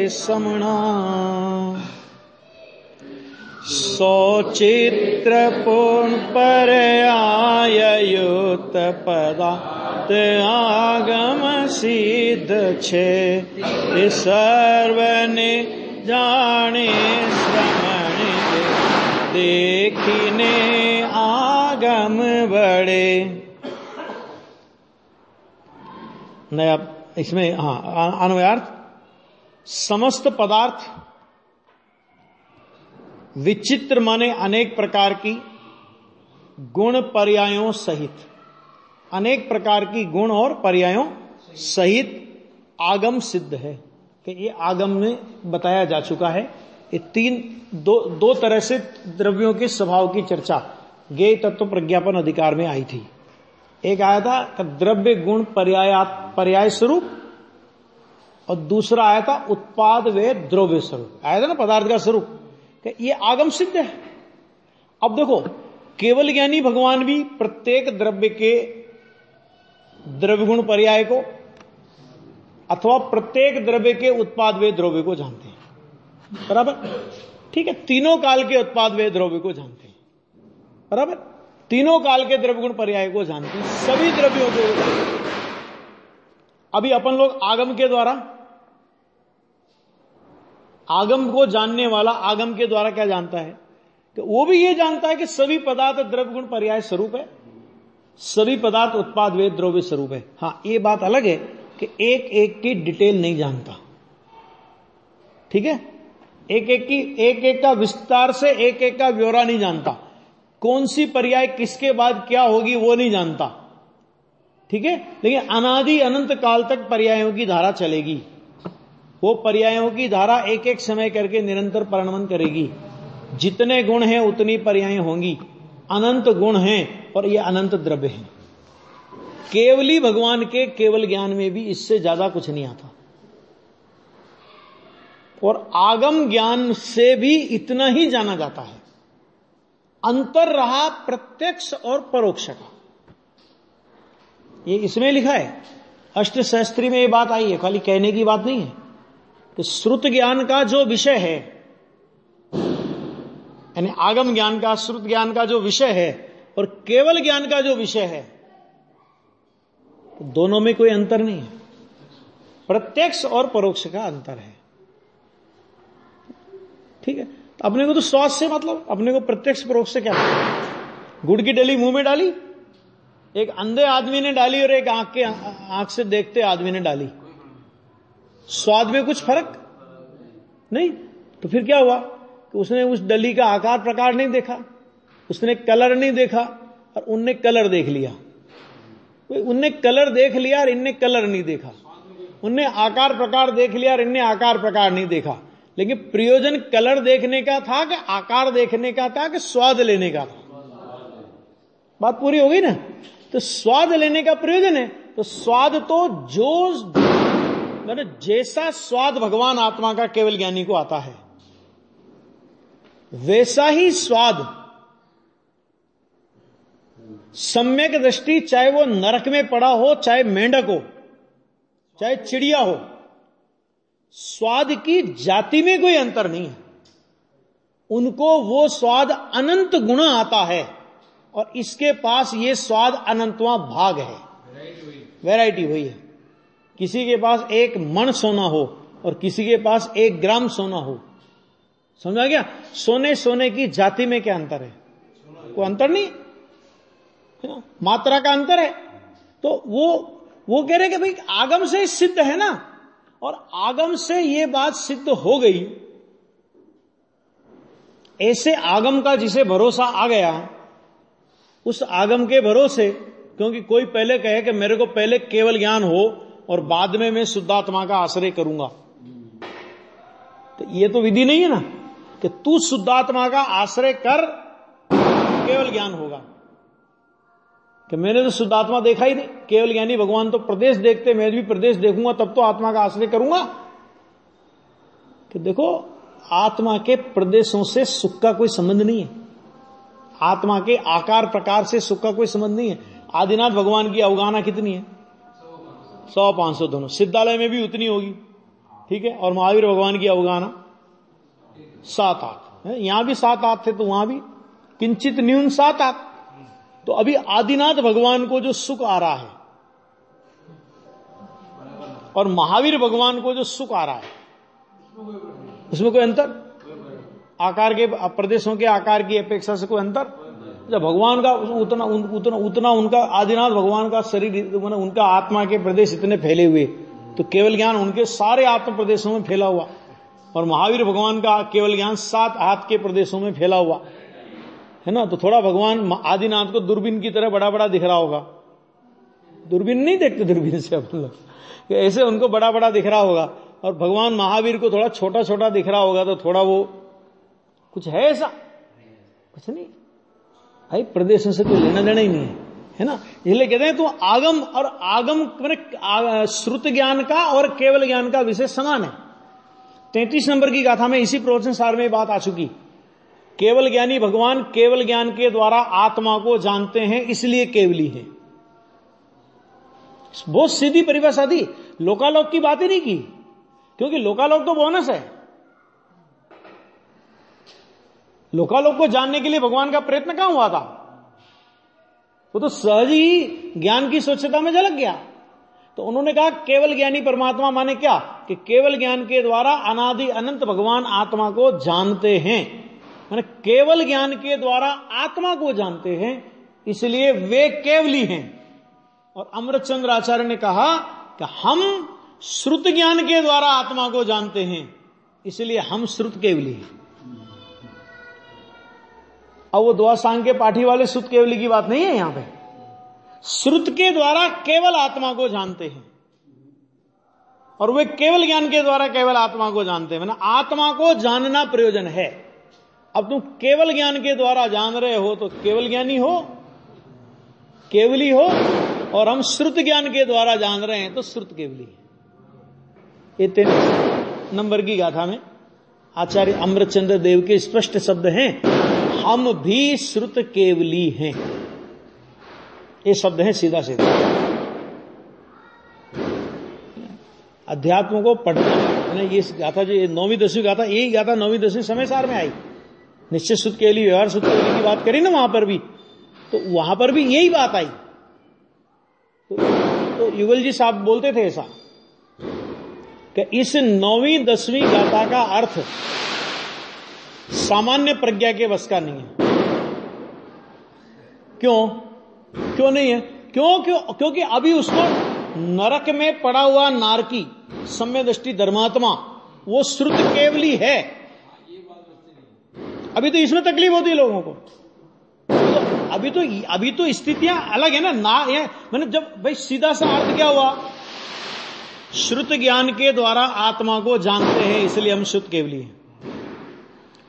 समणा। सौचित्र पूर्ण पर्यायुत पदार्थ आगम सिद्ध छे सर्वने जाने श्रमणे देखिने आगम बड़े। नया इसमें अन्वयार्थ, समस्त पदार्थ विचित्र माने अनेक प्रकार की गुण पर्यायों सहित, अनेक प्रकार की गुण और पर्यायों सहित आगम सिद्ध है कि ये आगम में बताया जा चुका है। ये दो तरह से द्रव्यों के स्वभाव की चर्चा ज्ञेय तत्व प्रज्ञापन अधिकार में आई थी। एक आया था द्रव्य गुण पर्याय स्वरूप, और दूसरा आया था उत्पाद व द्रव्य स्वरूप। आया था ना पदार्थ का स्वरूप, कि ये आगम सिद्ध है। अब देखो, केवल ज्ञानी भगवान भी प्रत्येक द्रव्य के द्रव्य गुण पर्याय को अथवा प्रत्येक द्रव्य के उत्पाद व द्रव्य को जानते हैं। बराबर, ठीक है। तीनों काल के उत्पाद व द्रव्य को जानते हैं। बराबर, तीनों काल के द्रव्य गुण पर्याय को जानते हैं, सभी द्रव्यों को। अभी अपन लोग आगम के द्वारा, आगम को जानने वाला आगम के द्वारा क्या जानता है? कि वो भी ये जानता है कि सभी पदार्थ द्रव्य गुण पर्याय स्वरूप है, सभी पदार्थ उत्पाद व द्रव्य स्वरूप है। हां, ये बात अलग है कि एक एक की डिटेल नहीं जानता। ठीक है, एक एक का विस्तार से एक एक का ब्यौरा नहीं जानता। कौन सी पर्याय किसके बाद क्या होगी वो नहीं जानता। ठीक है, लेकिन अनादि अनंत काल तक पर्यायों की धारा चलेगी। वो पर्यायों की धारा एक एक समय करके निरंतर परिणमन करेगी। जितने गुण हैं उतनी पर्याय होंगी। अनंत गुण हैं और ये अनंत द्रव्य हैं। केवली भगवान के केवल ज्ञान में भी इससे ज्यादा कुछ नहीं आता, और आगम ज्ञान से भी इतना ही जाना जाता है। अंतर रहा प्रत्यक्ष और परोक्ष का। ये इसमें लिखा है, अष्टशास्त्री में ये बात आई है, खाली कहने की बात नहीं है। कि श्रुत ज्ञान का जो विषय है, यानी आगम ज्ञान का, श्रुत ज्ञान का जो विषय है और केवल ज्ञान का जो विषय है, तो दोनों में कोई अंतर नहीं है। प्रत्यक्ष और परोक्ष का अंतर है। ठीक है, तो अपने को तो स्वाद से मतलब, अपने को प्रत्यक्ष परोक्ष से क्या मतलब? गुड़ की डली मुंह में डाली, एक अंधे आदमी ने डाली और एक आंख से देखते आदमी ने डाली, स्वाद में कुछ फर्क नहीं। तो फिर क्या हुआ कि उसने उस डली का आकार प्रकार नहीं देखा, उसने कलर नहीं देखा, और उनने कलर देख लिया। उनने कलर देख लिया और इनने कलर नहीं देखा। उनने आकार प्रकार देख लिया और इनने आकार प्रकार नहीं देखा। लेकिन प्रयोजन कलर देखने का था कि आकार देखने का था कि स्वाद लेने का था? बात पूरी हो गई ना? तो स्वाद लेने का प्रयोजन है। तो स्वाद तो जो मैंने जैसा स्वाद भगवान आत्मा का केवल ज्ञानी को आता है, वैसा ही स्वाद सम्यक दृष्टि, चाहे वो नरक में पड़ा हो, चाहे मेंढक हो, चाहे चिड़िया हो, स्वाद की जाति में कोई अंतर नहीं है। उनको वो स्वाद अनंत गुणा आता है, और इसके पास ये स्वाद अनंतवां भाग है। वैरायटी वही है। किसी के पास 1 मण सोना हो और किसी के पास 1 ग्राम सोना हो, समझा गया? सोने की जाति में क्या अंतर है? कोई अंतर नहीं है, मात्रा का अंतर है। तो वो कह रहे कि भाई आगम से सिद्ध है ना, और आगम से ये बात सिद्ध हो गई, ऐसे आगम का जिसे भरोसा आ गया, उस आगम के भरोसे, क्योंकि कोई पहले कहे कि मेरे को पहले केवल ज्ञान हो और बाद में मैं शुद्धात्मा का आश्रय करूंगा, तो ये तो विधि नहीं है ना कि तू शुद्धात्मा का आश्रय कर केवल ज्ञान होगा। कि मैंने तो शुद्धात्मा देखा ही नहीं, केवल ज्ञानी भगवान तो प्रदेश देखते, मैं भी प्रदेश देखूंगा तब तो आत्मा का आश्रय करूंगा। कि देखो, आत्मा के प्रदेशों से सुख का कोई संबंध नहीं है, आत्मा के आकार प्रकार से सुख का कोई संबंध नहीं है। आदिनाथ भगवान की अवगाहना कितनी है? 100-500 दोनों, सिद्धालय में भी उतनी होगी, ठीक है। और महावीर भगवान की अवगाहना 7-8 है, यहां भी 7-8 थे तो वहां भी किंचित न्यून 7-8। तो अभी आदिनाथ भगवान को जो सुख आ रहा है और महावीर भगवान को जो सुख आ रहा है, उसमें कोई अंतर? आकार के प्रदेशों के आकार की अपेक्षा से कोई अंतर? जब भगवान का उतना उनका आदिनाथ भगवान का शरीर, उनका आत्मा के प्रदेश इतने फैले हुए, तो केवल ज्ञान उनके सारे आत्म प्रदेशों में फैला हुआ, और महावीर भगवान का केवल ज्ञान 7 हाथ के प्रदेशों में फैला हुआ है ना। तो थोड़ा भगवान आदिनाथ को दूरबीन की तरह बड़ा बड़ा दिख रहा होगा। दूरबीन नहीं देखते दूरबीन से अपन लोग, ऐसे उनको बड़ा बड़ा दिख रहा होगा, और भगवान महावीर को थोड़ा छोटा छोटा दिख रहा होगा। तो थोड़ा वो कुछ है ऐसा? कुछ नहीं भाई, प्रदेशों से कोई लेना देना ही नहीं है ना। इसलिए कहते हैं तो आगम और आगम श्रुत ज्ञान का और केवल ज्ञान का विषय समान है। 33 नंबर की गाथा में इसी प्रवचन सार में बात आ चुकी। केवल ज्ञानी भगवान केवल ज्ञान के द्वारा आत्मा को जानते हैं, इसलिए केवली है। बहुत सीधी परिभाषा दी, लोकालोक की बात ही नहीं की, क्योंकि लोकालोक तो बोनस है। लोकालोक को जानने के लिए भगवान का प्रयत्न कहां हुआ था? वो तो सहज ही ज्ञान की स्वच्छता में झलक गया। तो उन्होंने कहा केवल ज्ञानी परमात्मा माने क्या? कि केवल ज्ञान के द्वारा अनादि अनंत भगवान आत्मा को जानते हैं, माने केवल ज्ञान के द्वारा आत्मा को जानते हैं, इसलिए वे केवली हैं। और अमृतचंद्र आचार्य ने कहा कि हम श्रुत ज्ञान के द्वारा आत्मा को जानते हैं, इसलिए हम श्रुत केवली हैं। अब वो द्वासांग के पाठी वाले श्रुत केवली की बात नहीं है यहां पे। श्रुत के द्वारा केवल आत्मा को जानते हैं, और वे केवल ज्ञान के द्वारा केवल आत्मा को जानते हैं। माने आत्मा को जानना प्रयोजन है। अब तुम केवल ज्ञान के द्वारा जान रहे हो तो केवल ज्ञानी हो, केवली हो, और हम श्रुत ज्ञान के द्वारा जान रहे हैं तो श्रुत केवली है। ये 3 नंबर की गाथा में आचार्य अमृतचंद्र देव के स्पष्ट शब्द हैं, हम भी श्रुत केवली हैं। ये शब्द है सीधा सीधा। अध्यात्म को पढ़ना, ये गाथा जो 9वीं 10वीं गाथा, यही गाथा 9वीं 10वीं समय सार में आई। निश्चित शुद्ध केवली, व्यवहार शुद्ध केवली की बात करी ना वहां पर भी, तो वहां पर भी यही बात आई। तो युगल जी साहब बोलते थे ऐसा कि इस 9वीं 10वीं गाथा का अर्थ सामान्य प्रज्ञा के वश का नहीं है। क्यों नहीं है? क्योंकि अभी उसको नरक में पड़ा हुआ नारकी सम्य दृष्टि धर्मात्मा वो श्रुत केवली है। अभी तो इसमें तकलीफ होती है लोगों को। तो अभी तो स्थितियां अलग है ना। मैंने जब भाई सीधा सा अर्थ क्या हुआ? श्रुत ज्ञान के द्वारा आत्मा को जानते हैं, इसलिए हम श्रुत केवली हैं।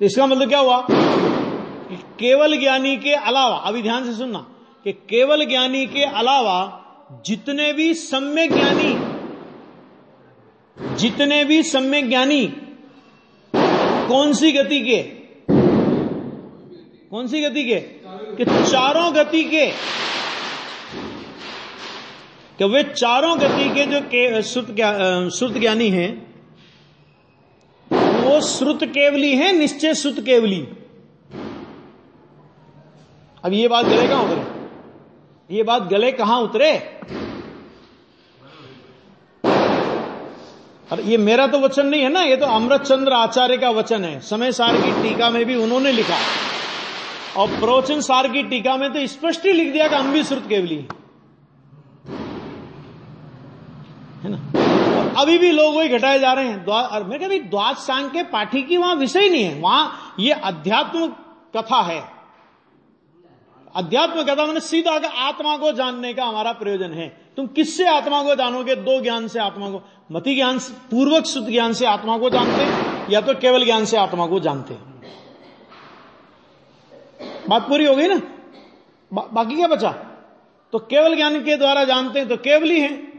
इसका मतलब क्या हुआ? कि केवल ज्ञानी के अलावा, अभी ध्यान से सुनना, कि केवल ज्ञानी के अलावा जितने भी सम्यक ज्ञानी कौन सी गति के कि चारों गति के, कि वे चारों गति के जो श्रुत ज्ञानी हैं वो श्रुत केवली हैं, निश्चय श्रुत केवली। अब ये बात गले कहां उतरे? और ये मेरा तो वचन नहीं है ना, ये तो अमृतचंद्र आचार्य का वचन है। समय सार की टीका में भी उन्होंने लिखा, और प्रवचन सार की टीका में तो स्पष्ट ही लिख दिया कि हम भी श्रुत केवली है ना। और अभी भी लोग वही घटाए जा रहे हैं। और मैं कहती द्वाद सांग के पाठी की वहां विषय नहीं है, वहां ये अध्यात्म कथा है। अध्यात्म कथा मैंने सीधा कि आत्मा को जानने का हमारा प्रयोजन है। तुम किससे आत्मा को जानोगे? दो ज्ञान से आत्मा को, मति ज्ञान पूर्वक शुद्ध ज्ञान से आत्मा को जानते हैं, या तो केवल ज्ञान से आत्मा को जानते हैं। बात पूरी हो गई ना? बाकी क्या बचा? तो केवल ज्ञान के द्वारा जानते हैं तो केवली हैं,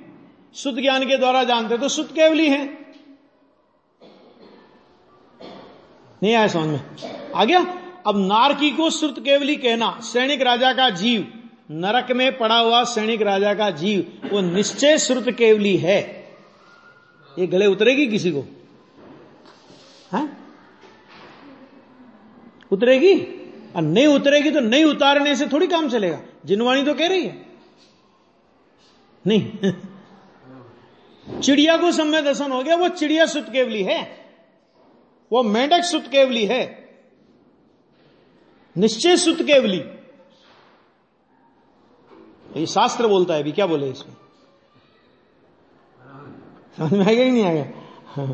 शुद्ध ज्ञान के द्वारा जानते हैं तो शुद्ध केवली हैं। नहीं आया समझ में? आ गया? अब नारकी को श्रुत केवली कहना, सैनिक राजा का जीव, नरक में पड़ा हुआ सैनिक राजा का जीव, वो निश्चय श्रुत केवली है। ये गले उतरेगी किसी को? है? उतरेगी? और नहीं उतरेगी तो नहीं उतारने से थोड़ी काम चलेगा। जिनवाणी तो कह रही है नहीं। चिड़िया को सम्य दर्शन हो गया, वो चिड़िया श्रुत केवली है, वो मेंढक श्रुत केवली है, निश्चय श्रुत केवली। ये शास्त्र बोलता है। अभी क्या बोले इसमें? समझ में आएगा कि नहीं आएगा?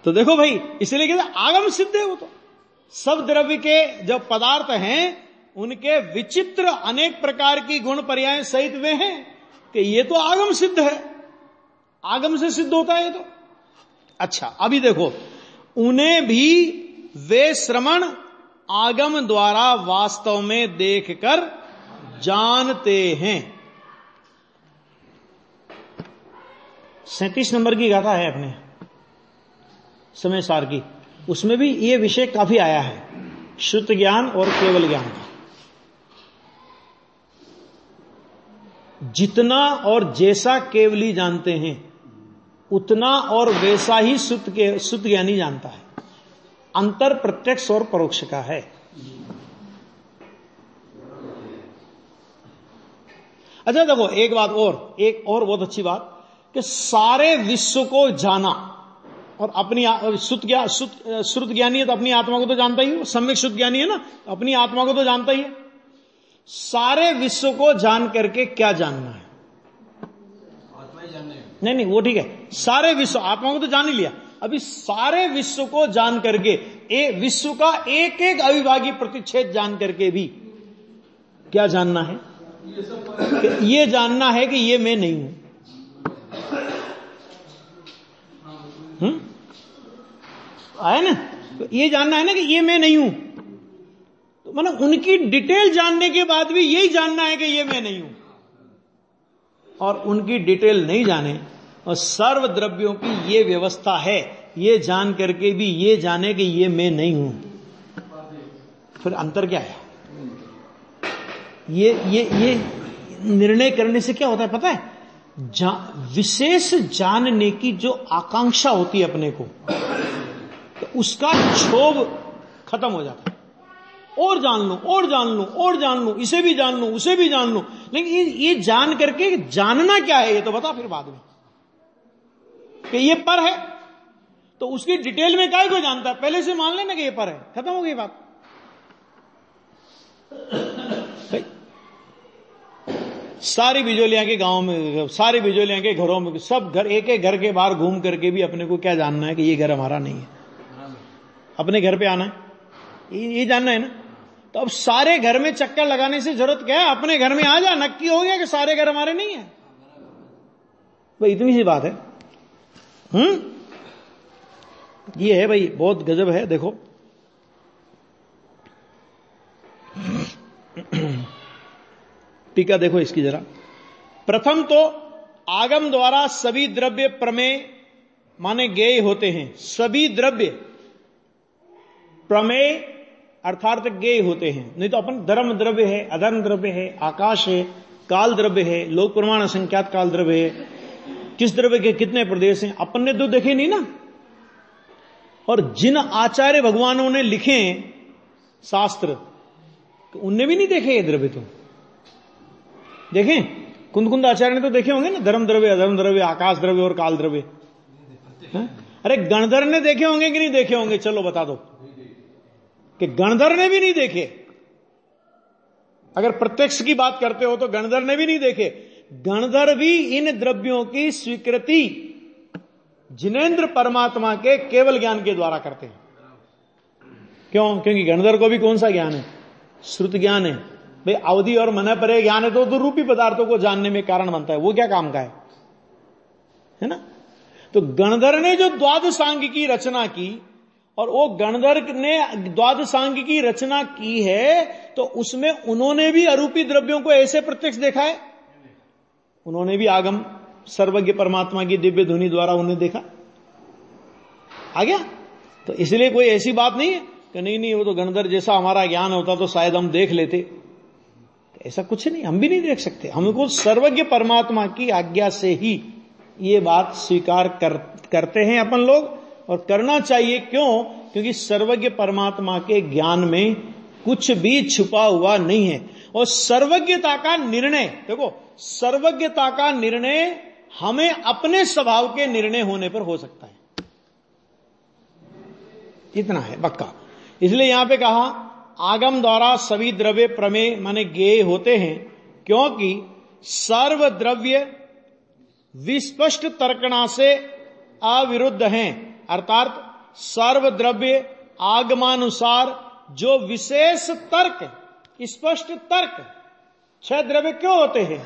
तो देखो भाई, इसलिए कहते आगम सिद्ध है। वो तो सब द्रव्य के जो पदार्थ हैं उनके विचित्र अनेक प्रकार की गुण पर्याय सहित वे हैं कि ये तो आगम सिद्ध है, आगम से सिद्ध होता है ये तो। अच्छा, अभी देखो, उन्हें भी वे श्रवण आगम द्वारा वास्तव में देखकर जानते हैं। 37 नंबर की गाथा है अपने समय सार की, उसमें भी ये विषय काफी आया है, शुद्ध ज्ञान और केवल ज्ञान का। जितना और जैसा केवली जानते हैं उतना और वैसा ही शुद्ध ज्ञानी जानता है। अंतर प्रत्यक्ष और परोक्ष का है। अच्छा देखो, एक बात और, एक और बहुत अच्छी बात, कि सारे विश्व को जाना और अपनी श्रुत ज्ञानी है तो अपनी आत्मा को तो जानता ही है, सम्यक शुद्ध ज्ञानी है ना, अपनी आत्मा को तो जानता ही है। सारे विश्व को जान करके क्या जानना है? आत्मा ही जानना है। नहीं, वो ठीक है, सारे विश्व, आत्मा को तो जान ही लिया, अभी सारे विश्व को जान करके, विश्व का एक एक अविभागी प्रतिच्छेद जान करके भी क्या जानना है? ये जानना है कि ये मैं नहीं हूं। आया ना? तो ये जानना है ना कि ये मैं नहीं हूं। तो मतलब उनकी डिटेल जानने के बाद भी यही जानना है कि ये मैं नहीं हूं। और उनकी डिटेल नहीं जाने और सर्व द्रव्यों की ये व्यवस्था है, ये जान करके भी ये जाने कि ये मैं नहीं हूं, फिर अंतर क्या है? ये निर्णय करने से क्या होता है पता है? विशेष जानने की जो आकांक्षा होती है अपने को, तो उसका क्षोभ खत्म हो जाता है। और जान लूं, और जान लूं, और जान लूं, इसे भी जान लूं, उसे भी जान लूं, लेकिन ये जान करके जानना क्या है ये तो बता फिर बाद में, कि ये पर है तो उसकी डिटेल में काहे को जानता है? पहले से मान लेना कि ये पर है, खत्म हो गई बात। सारी बिजोलियां के गांव में, सारी बिजोलियां के घरों में, सब घर, एक एक घर के बाहर घूम करके भी अपने को क्या जानना है कि ये घर हमारा नहीं है, अपने घर पे आना है, ये जानना है ना। तो अब सारे घर में चक्कर लगाने से जरूरत क्या है? अपने घर में आ जा, नक्की हो गया कि सारे घर हमारे नहीं है। भाई इतनी सी बात है। ये है भाई, बहुत गजब है। देखो टीका देखो इसकी जरा। प्रथम तो आगम द्वारा सभी द्रव्य प्रमेय माने ज्ञेय होते हैं। सभी द्रव्य प्रमेय अर्थात ज्ञेय होते हैं। नहीं तो अपन धर्म द्रव्य है, अधर्म द्रव्य है, आकाश है, काल द्रव्य है, लोक प्रमाण असंख्यात काल द्रव्य है, किस द्रव्य के कितने प्रदेश हैं अपन ने तो देखे नहीं ना। और जिन आचार्य भगवानों ने लिखे शास्त्र, उनने भी नहीं देखे ये द्रव्य तो देखें। कुंद आचार्य ने तो देखे होंगे ना, धर्म द्रव्य, अधर्म द्रव्य, आकाश द्रव्य और काल द्रव्य। अरे गणधर ने देखे होंगे कि नहीं देखे होंगे? चलो बता दो कि गणधर ने भी नहीं देखे। अगर प्रत्यक्ष की बात करते हो तो गणधर ने भी नहीं देखे। गणधर भी इन द्रव्यों की स्वीकृति जिनेंद्र परमात्मा के केवल ज्ञान के द्वारा करते हैं। क्यों? क्योंकि गणधर को भी कौन सा ज्ञान है? श्रुत ज्ञान है। भाई अवधि और मन परे ज्ञान है तो रूपी पदार्थों को जानने में कारण बनता है, वो क्या काम का है ना? तो गणधर ने जो द्वादशांग की रचना की, और वो गणधर ने द्वादशांग की रचना की है, तो उसमें उन्होंने भी अरूपी द्रव्यों को ऐसे प्रत्यक्ष देखा है। उन्होंने भी आगम सर्वज्ञ परमात्मा की दिव्य ध्वनि द्वारा उन्हें देखा। आ गया? तो इसलिए कोई ऐसी बात नहीं है कि नहीं वो तो गणधर जैसा हमारा ज्ञान होता तो शायद हम देख लेते। तो ऐसा कुछ नहीं, हम भी नहीं देख सकते। हमको सर्वज्ञ परमात्मा की आज्ञा से ही ये बात स्वीकार करते हैं अपन लोग, और करना चाहिए। क्यों? क्योंकि सर्वज्ञ परमात्मा के ज्ञान में कुछ भी छुपा हुआ नहीं है। और सर्वज्ञता का निर्णय, देखो, सर्वज्ञता का निर्णय हमें अपने स्वभाव के निर्णय होने पर हो सकता है, इतना है पक्का। इसलिए यहां पे कहा आगम द्वारा सभी द्रव्य प्रमेय माने ज्ञेय होते हैं, क्योंकि सर्व द्रव्य विस्पष्ट तर्कणा से अविरुद्ध हैं। अर्थात सर्व द्रव्य आगमानुसार जो विशेष तर्क, स्पष्ट तर्क, 6 द्रव्य क्यों होते हैं?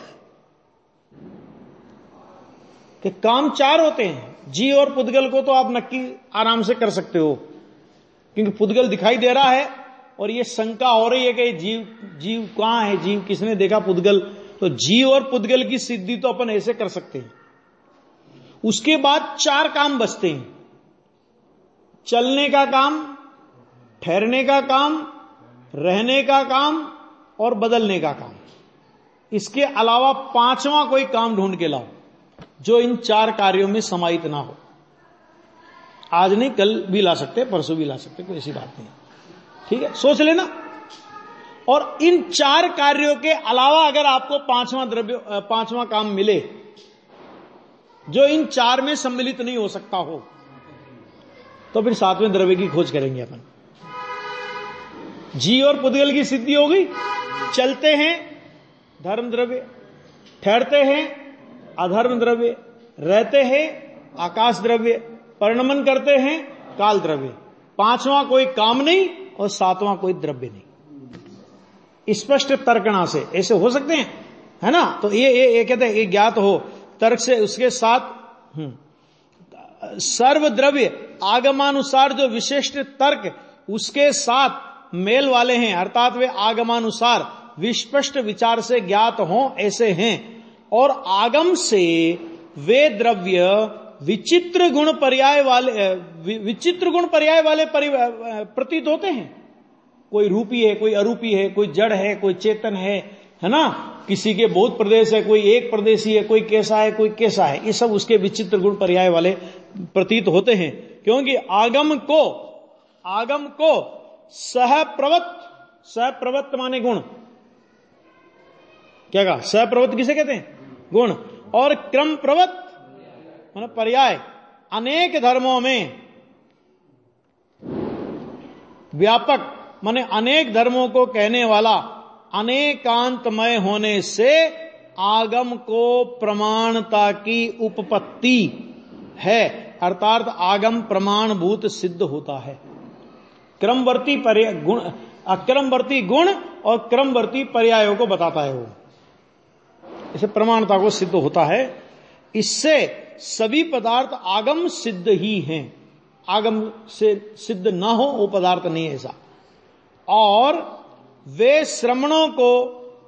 कि काम 4 होते हैं। जी और पुद्गल को तो आप नक्की आराम से कर सकते हो, क्योंकि पुद्गल दिखाई दे रहा है और ये शंका हो रही है कि जीव कहां है, जीव किसने देखा पुद्गल? तो जी और पुद्गल की सिद्धि तो अपन ऐसे कर सकते हैं। उसके बाद 4 काम बचते हैं, चलने का काम, ठहरने का काम, रहने का काम और बदलने का काम। इसके अलावा 5वां कोई काम ढूंढ के लाओ जो इन 4 कार्यों में समाहित ना हो। आज नहीं, कल भी ला सकते, परसों भी ला सकते, कोई ऐसी बात नहीं। ठीक है, सोच लेना। और इन 4 कार्यों के अलावा अगर आपको 5वां काम मिले जो इन 4 में सम्मिलित नहीं हो सकता हो, तो फिर 7वें द्रव्य की खोज करेंगे अपन। जी और पुद्गल की सिद्धि हो गई। चलते हैं धर्म द्रव्य, ठहरते हैं अधर्म द्रव्य, रहते हैं आकाश द्रव्य, परिणमन करते हैं काल द्रव्य। 5वां कोई काम नहीं और 7वां कोई द्रव्य नहीं। स्पष्ट तर्कणा से ऐसे हो सकते हैं, है ना? तो ये कहते हैं, ये ज्ञात हो तर्क से, उसके साथ सर्व द्रव्य आगमानुसार जो विशिष्ट तर्क उसके साथ मेल वाले हैं, अर्थात वे आगमानुसार विस्पष्ट विचार से ज्ञात हों, ऐसे हैं। और आगम से वे द्रव्य विचित्र गुण पर्याय वाले प्रतीत होते हैं। कोई रूपी है, कोई अरूपी है, कोई जड़ है, कोई चेतन है ना? किसी के बहुत प्रदेश है, कोई एक प्रदेशी है, कोई कैसा है, कोई कैसा है। ये सब उसके विचित्र गुण पर्याय वाले प्रतीत होते हैं, क्योंकि आगम को सहप्रवृत्त माने गुण। क्या कहा? सहप्रवृत्त किसे कहते हैं? गुण। और क्रम प्रवृत्त माने पर्याय। अनेक धर्मों में व्यापक माने अनेक धर्मों को कहने वाला अनेकांतमय होने से आगम को प्रमाणता की उपपत्ति है, अर्थात आगम प्रमाणभूत सिद्ध होता है। क्रमवर्ती गुण, अक्रमवर्ती गुण और क्रमवर्ती पर्यायों को बताता है वो, इसे प्रमाणता को सिद्ध होता है। इससे सभी पदार्थ आगम सिद्ध ही हैं। आगम से सिद्ध ना हो वो पदार्थ नहीं है ऐसा। और वे श्रवणों को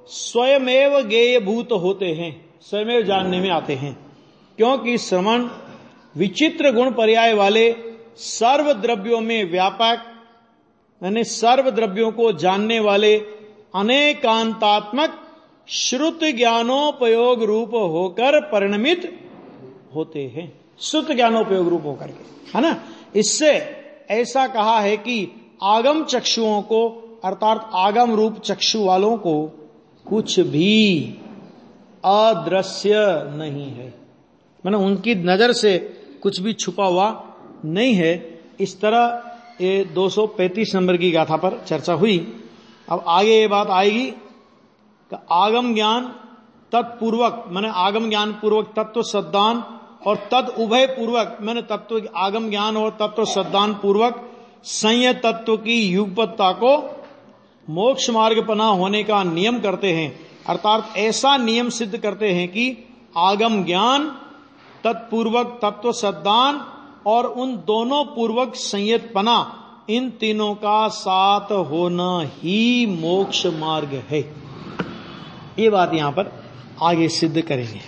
स्वयमेव ज्ञेयभूत होते हैं, स्वयमेव जानने में आते हैं, क्योंकि श्रवण विचित्र गुण पर्याय वाले सर्व द्रव्यों में व्यापक यानी सर्व द्रव्यों को जानने वाले अनेकांतात्मक श्रुत ज्ञानोपयोग रूप होकर परिणमित होते हैं। श्रुत ज्ञानोपयोग रूप होकर के, है ना? इससे ऐसा कहा है कि आगम चक्षुओं को, अर्थात आगम रूप चक्षु वालों को कुछ भी अदृश्य नहीं है, माने उनकी नजर से कुछ भी छुपा हुआ नहीं है। इस तरह ये 235 नंबर की गाथा पर चर्चा हुई। अब आगे ये बात आएगी कि आगम ज्ञान तत्पूर्वक, माने आगम ज्ञान पूर्वक तत्व सद्दान और तद उभय पूर्वक, मैंने तत्व आगम ज्ञान और तत्व सद्दान पूर्वक संयत तत्व की युगपत्ता को मोक्ष मार्ग पना होने का नियम करते हैं। अर्थात ऐसा नियम सिद्ध करते हैं कि आगम ज्ञान, तत्पूर्वक तत्व सद्दान और उन दोनों पूर्वक संयत पना, इन तीनों का साथ होना ही मोक्ष मार्ग है। ये बात यहां पर आगे सिद्ध करेंगे।